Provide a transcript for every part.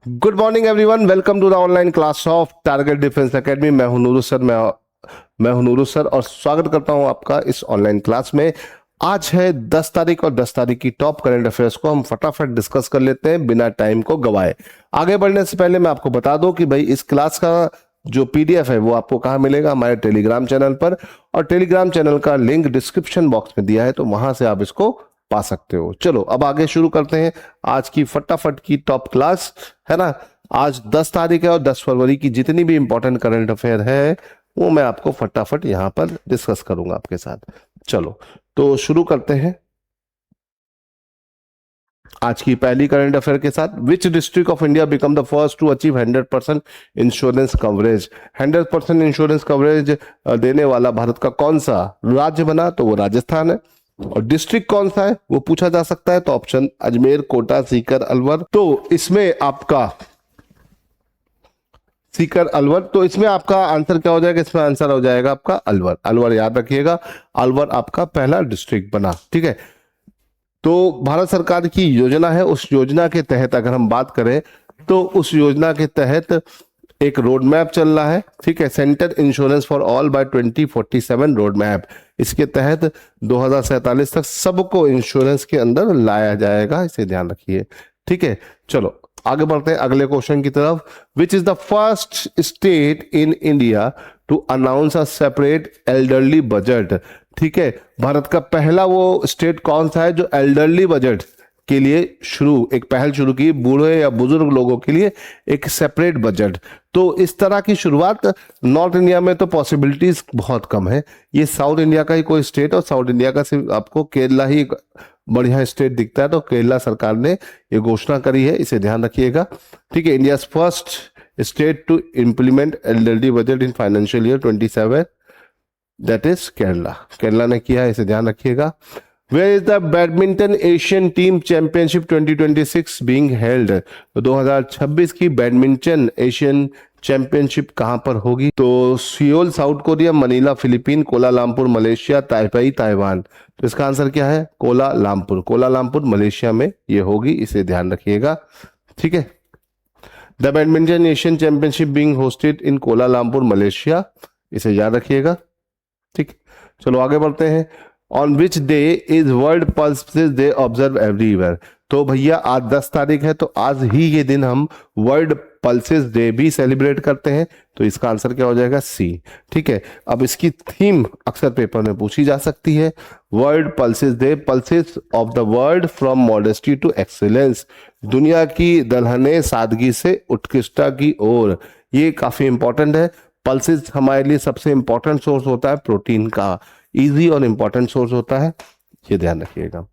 Good morning everyone, welcome to the online class of Target Defence Academy. मैं हूं Nuru sir और स्वागत करता हूं आपका इस ऑनलाइन क्लास में। आज है 10 तारीख और 10 तारीख की टॉप करंट अफेयर्स को हम फटाफट डिस्कस कर लेते हैं बिना टाइम को गवाए। आगे बढ़ने से पहले मैं आपको बता दूं कि भाई इस क्लास का जो पीडीएफ है वो आपको कहां मिलेगा, हमारे टेलीग्राम चैनल पर, और टेलीग्राम चैनल का लिंक डिस्क्रिप्शन बॉक्स में दिया है, तो वहां से आप इसको पा सकते हो। चलो अब आगे शुरू करते हैं आज की फटाफट की टॉप क्लास, है ना। आज 10 तारीख है और 10 फरवरी की जितनी भी इंपॉर्टेंट करंट अफेयर है वो मैं आपको फटाफट यहां पर डिस्कस करूंगा आपके साथ। चलो तो शुरू करते हैं आज की पहली करंट अफेयर के साथ। Which district of India become the first to achieve 100% insurance coverage. 100% insurance coverage देने वाला भारत का कौन सा राज्य बना, तो वो राजस्थान है। और डिस्ट्रिक्ट कौन सा है वो पूछा जा सकता है, तो ऑप्शन अजमेर, कोटा, सीकर, अलवर। तो इसमें आपका सीकर, अलवर, तो इसमें आपका आंसर क्या हो जाएगा, इसमें आंसर हो जाएगा आपका अलवर। अलवर याद रखिएगा, अलवर आपका पहला डिस्ट्रिक्ट बना। ठीक है, तो भारत सरकार की योजना है, उस योजना के तहत अगर हम बात करें तो उस योजना के तहत एक रोड मैप चल रहा है। ठीक है, centre insurance for all by 2047 road map. इसके तहत 2047 तक सबको इंश्योरेंस के अंदर लाया जाएगा, इसे ध्यान रखिए। ठीक है, चलो आगे बढ़ते हैं अगले क्वेश्चन की तरफ। Which is the first state in India to announce a separate elderly budget. ठीक है, भारत का पहला वो स्टेट कौन सा है जो एल्डरली बजट के लिए एक पहल शुरू की, बूढ़े या बुजुर्ग लोगों के लिए एक सेपरेट बजट। तो इस तरह की शुरुआत नॉर्थ इंडिया में तो पॉसिबिलिटीज बहुत कम है। ये साउथ इंडिया का ही कोई स्टेट, और साउथ इंडिया का सिर्फ आपको केरला ही बढ़िया स्टेट दिखता है, तो केरला सरकार ने ये घोषणा करी है, इसे ध्यान रखिएगा। ठीक है, India first state to implement elderly budget in financial year 27, that is Kerala. Kerala ने किया है, इसे ध्यान रखिएगा। Where is the badminton Asian team championship 2026 being held? तो 2026 की बैडमिंटन एशियन चैंपियनशिप कहां पर होगी? तो Seoul south Korea, Manila Philippine, Kuala Lumpur Malaysia, Taipei Taiwan. तो इसका आंसर क्या है? कोलालमपुर। कोलालमपुर मलेशिया में ये होगी, इसे ध्यान रखिएगा। ठीक है, the badminton Asian championship being hosted in Kuala Lumpur Malaysia, इसे याद रखिएगा। ठीक, चलो आगे बढ़ते हैं। On which day is world pulses day observe everywhere. तो भैया आज 10 तारीख है, तो आज ही ये दिन हम वर्ल्ड पल्सेस डे भी सेलिब्रेट करते हैं, तो इसका आंसर क्या हो जाएगा? सी। ठीक है, अब इसकी थीम अक्सर पेपर में पूछी जा सकती है। World pulses day, pulses of the world from modesty to excellence. दुनिया की दलहने सादगी से उत्कृष्टता की ओर। ये काफी इंपॉर्टेंट है। पल्सेस हमारे लिए सबसे इंपॉर्टेंट सोर्स होता है प्रोटीन का, इजी और इंपॉर्टेंट सोर्स होता है, ये ध्यान रखिएगा।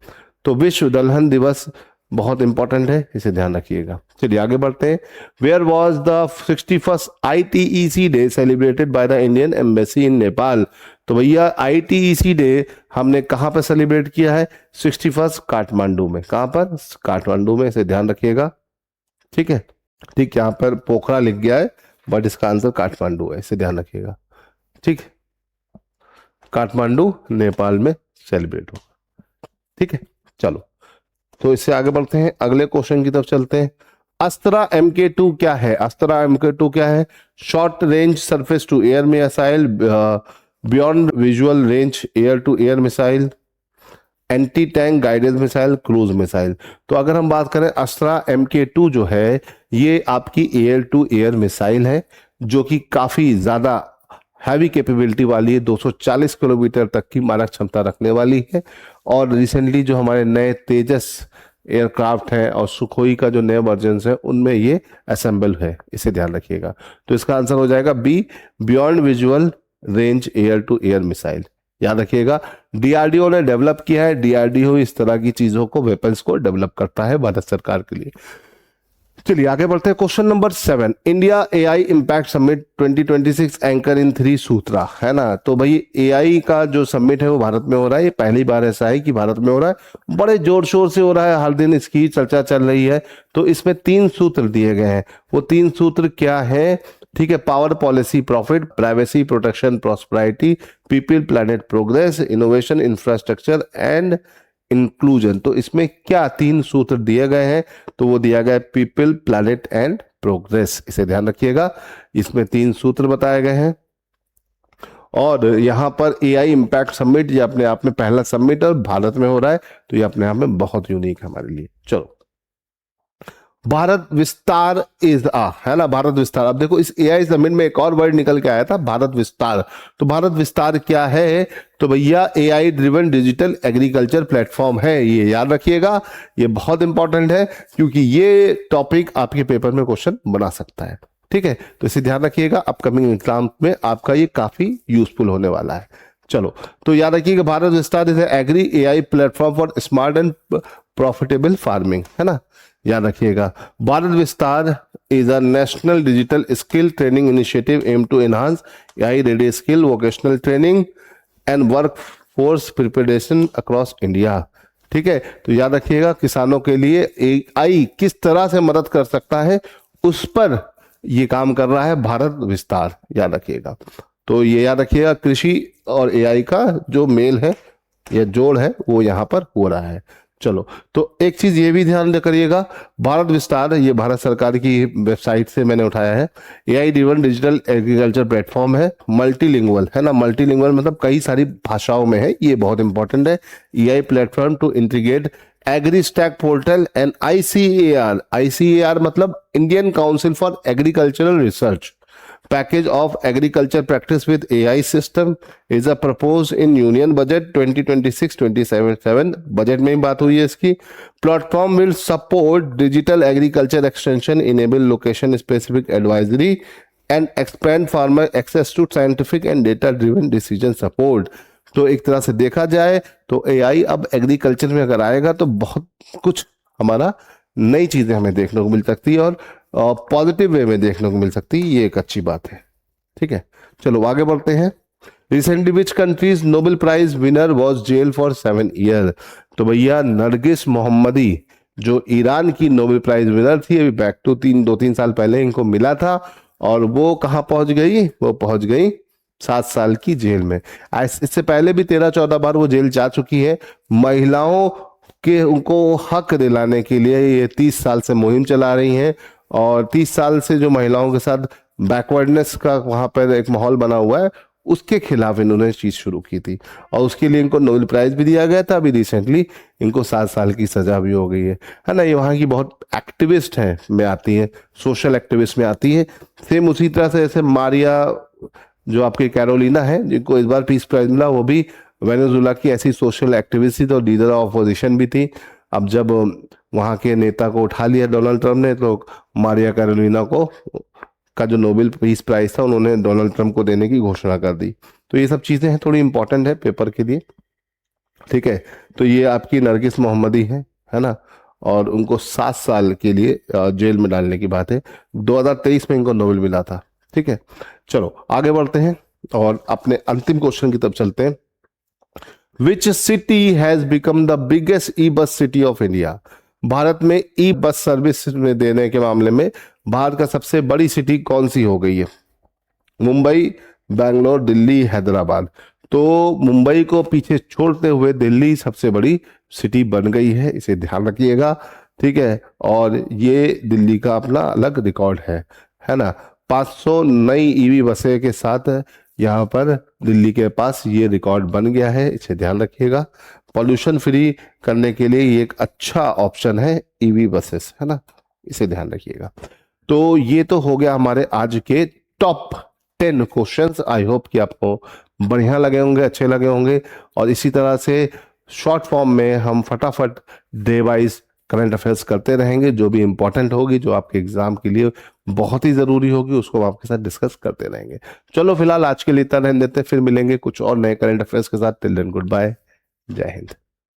तो विश्व दलहन दिवस बहुत इंपॉर्टेंट है, इसे ध्यान रखिएगा। चलिए आगे बढ़ते हैं। Where was the 61st ITEC day celebrated by the Indian embassy in Nepal. तो भैया ITEC डे हमने कहां पर सेलिब्रेट किया है? 61 काठमांडू में। कहां पर? काठमांडू में, इसे ध्यान रखिएगा। ठीक है, ठीक, यहां पर पोखरा लिख गया है बट इसका आंसर काठमांडू है, इसे ध्यान रखिएगा। ठीक, काठमांडू नेपाल में सेलिब्रेट होगा। ठीक है, चलो तो इससे आगे बढ़ते हैं, अगले क्वेश्चन की तरफ चलते हैं। अस्त्रा MK2 क्या है? अस्त्रा MK2 क्या है? Short range surface to air missile, beyond visual range air to air missile, anti tank guidance missile, cruise missile. तो अगर हम बात करें अस्त्रा MK2 जो है, ये आपकी एयर टू एयर मिसाइल है, जो कि काफी ज्यादा हैवी कैपेबिलिटी वाली है, 240 किलोमीटर तक की मारक क्षमता रखने वाली है। और रिसेंटली जो हमारे नए तेजस एयरक्राफ्ट हैं और सुखोई का जो नए वर्जन है उनमें ये असेंबल है, इसे ध्यान रखिएगा। तो इसका आंसर हो जाएगा B, beyond visual range air to air missile, याद रखिएगा। DRDO ने डेवलप किया है, DRDO इस तरह की चीजों को, वेपन्स को डेवलप करता है भारत सरकार के लिए। चलिए आगे बढ़ते हैं। Question number 7, India AI impact summit 2026 anchor in 3 sutra, है ना। तो भाई AI का जो समिट है वो भारत में हो रहा है, ये पहली बार ऐसा है कि भारत में हो रहा है, बड़े जोर शोर से हो रहा है, हर दिन इसकी चर्चा चल रही है। तो इसमें 3 सूत्र दिए गए हैं, वो 3 सूत्र क्या है? ठीक है, power policy profit, privacy protection prosperity, people planet progress, innovation infrastructure and inclusion. तो इसमें क्या 3 सूत्र दिए गए हैं, तो वो दिया गया पीपल, प्लैनेट एंड प्रोग्रेस, इसे ध्यान रखिएगा। इसमें 3 सूत्र बताए गए हैं। और यहाँ पर एआई इम्पैक्ट समिट, ये अपने आप में पहला समिट और भारत में हो रहा है, तो ये अपने आप में बहुत यूनिक है हमारे लिए। चलो, भारत विस्तार इज है ना, भारत विस्तार। अब देखो इस एआई समिट में एक और वर्ड निकल के आया था, भारत विस्तार। तो भारत विस्तार क्या है, तो भैया AI driven digital agriculture platform है, ये याद रखिएगा। ये बहुत इंपॉर्टेंट है क्योंकि ये टॉपिक आपके पेपर में क्वेश्चन बना सकता है, ठीक है। तो इसे ध्यान रखिएगा, अपकमिंग एग्जाम में आपका ये काफी यूजफुल होने वाला है। चलो, तो याद रखिएगा Bharat Vistaar is agri AI platform for smart and profitable farming, है ना, याद रखिएगा। Bharat Vistaar is a national digital skill training initiative aim to enhance AI ready skill vocational training and work force preparation across India, ठीक है। तो याद रखिएगा, किसानों के लिए एआई किस तरह से मदद कर सकता है उस पर ये काम कर रहा है भारत विस्तार, याद रखिएगा। तो ये याद रखिएगा, कृषि और एआई का जो मेल है या जोड़ है वो यहाँ पर हो रहा है। चलो, तो एक चीज ये भी ध्यान करिएगा, भारत विस्तार ये भारत सरकार की वेबसाइट से मैंने उठाया है। AI driven digital agriculture platform है, मल्टीलिंगुअल है ना, मल्टीलिंगुअल मतलब कई सारी भाषाओं में है, ये बहुत इंपॉर्टेंट है। AI platform to integrate agri stack portal and ICAR, ICAR मतलब Indian council for agricultural research package of agriculture practice with AI system is a proposed in union budget 2026-27 budget में ही बात हुई है इसकी। Platform will support digital agriculture extension, enable location specific advisory and expand farmer access to scientific and data driven decision support। तो एक तरह से देखा जाए तो AI अब एग्रीकल्चर में अगर आएगा तो बहुत कुछ हमारा नई चीजें हमें देखने को मिल सकती है और पॉजिटिव वे में देखने को मिल सकती है, ये एक अच्छी बात है, ठीक है। चलो आगे बढ़ते हैं। Recently which countries Nobel prize winner was jail for 7 year. तो भैया नरगिस मोहम्मदी जो ईरान की नोबेल प्राइज विनर थी, अभी बैक टू 2-3 साल पहले इनको मिला था, और वो कहाँ पहुंच गई, वो पहुंच गई 7 साल की जेल में। इससे पहले भी 13-14 बार वो जेल जा चुकी है। महिलाओं के उनको हक दिलाने के लिए ये 30 साल से मुहिम चला रही हैं, और 30 साल से जो महिलाओं के साथ बैकवर्डनेस का वहां पर एक माहौल बना हुआ है, उसके खिलाफ इन्होंने चीज शुरू की थी, और उसके लिए इनको नोबेल प्राइज भी दिया गया था। अभी रिसेंटली इनको 7 साल की सजा भी हो गई है ना। ये वहाँ की बहुत एक्टिविस्ट हैं में आती है, सोशल एक्टिविस्ट में आती है। सेम उसी तरह से जैसे मारिया जो आपकी कैरोलिना है जिनको इस बार पीस प्राइज मिला, वो भी वेनेजुएला की ऐसी सोशल एक्टिविस्ट थी, तो लीडर ऑफ अपोजिशन भी थी। अब जब वहाँ के नेता को उठा लिया डोनाल्ड ट्रम्प ने, तो मारिया कैरोलिना को का जो नोबेल पीस प्राइज था उन्होंने डोनाल्ड ट्रम्प को देने की घोषणा कर दी। तो ये सब चीजें हैं, थोड़ी इंपॉर्टेंट है पेपर के लिए, ठीक है। तो ये आपकी नरगिस मोहम्मदी है ना, और उनको 7 साल के लिए जेल में डालने की बात है। 2023 में इनको नोबेल मिला था, ठीक है। चलो आगे बढ़ते हैं और अपने अंतिम क्वेश्चन की तरफ चलते हैं। Which city has become the biggest e bus city of India. Bharat में ई बस सर्विस में देने के मामले में भारत का सबसे बड़ी सिटी कौन सी हो गई है? मुंबई, बैंगलोर, दिल्ली, हैदराबाद। तो मुंबई को पीछे छोड़ते हुए दिल्ली सबसे बड़ी सिटी बन गई है, इसे ध्यान रखिएगा, ठीक है। और ये दिल्ली का अपना अलग रिकॉर्ड है ना। 500 नई ईवी बसें के साथ यहाँ पर दिल्ली के पास ये रिकॉर्ड बन गया है, इसे ध्यान रखिएगा। पॉल्यूशन फ्री करने के लिए ये एक अच्छा ऑप्शन है ईवी बसेस, है ना, इसे ध्यान रखिएगा। तो ये तो हो गया हमारे आज के टॉप 10 क्वेश्चंस। आई होप कि आपको बढ़िया लगे होंगे, अच्छे लगे होंगे, और इसी तरह से शॉर्ट फॉर्म में हम फटाफट डे वाइज करंट अफेयर्स करते रहेंगे। जो भी इंपॉर्टेंट होगी, जो आपके एग्जाम के लिए बहुत ही जरूरी होगी, उसको हम आपके साथ डिस्कस करते रहेंगे। चलो फिलहाल आज के लिए इतना रहने देते हैं, फिर मिलेंगे कुछ और नए करंट अफेयर्स के साथ। टिल देन गुड बाय, जय हिंद।